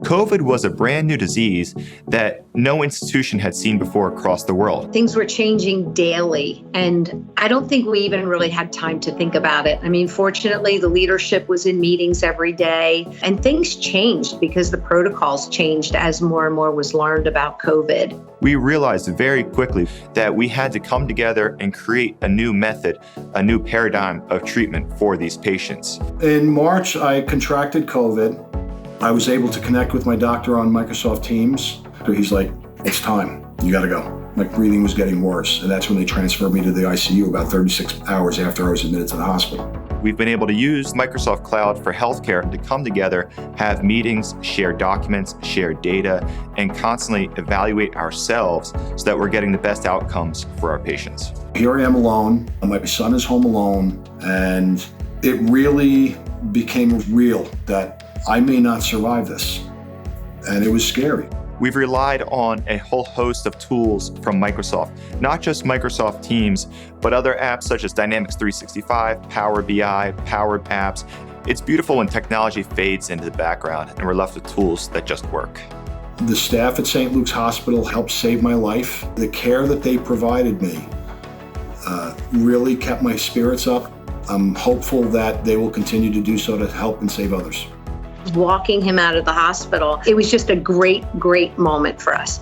COVID was a brand new disease that no institution had seen before across the world. Things were changing daily, and I don't think we even really had time to think about it. I mean, fortunately, the leadership was in meetings every day, and things changed because the protocols changed as more and more was learned about COVID. We realized very quickly that we had to come together and create a new method, a new paradigm of treatment for these patients. In March, I contracted COVID. I was able to connect with my doctor on Microsoft Teams. He's like, it's time, you gotta go. My breathing was getting worse, and that's when they transferred me to the ICU about 36 hours after I was admitted to the hospital. We've been able to use Microsoft Cloud for healthcare to come together, have meetings, share documents, share data, and constantly evaluate ourselves so that we're getting the best outcomes for our patients. Here I am alone, and my son is home alone, and it really became real that I may not survive this. And it was scary. We've relied on a whole host of tools from Microsoft, not just Microsoft Teams, but other apps such as Dynamics 365, Power BI, Power Apps. It's beautiful when technology fades into the background and we're left with tools that just work. The staff at St. Luke's Hospital helped save my life. The care that they provided me really kept my spirits up. I'm hopeful that they will continue to do so to help and save others. Walking him out of the hospital, it was just a great, great moment for us.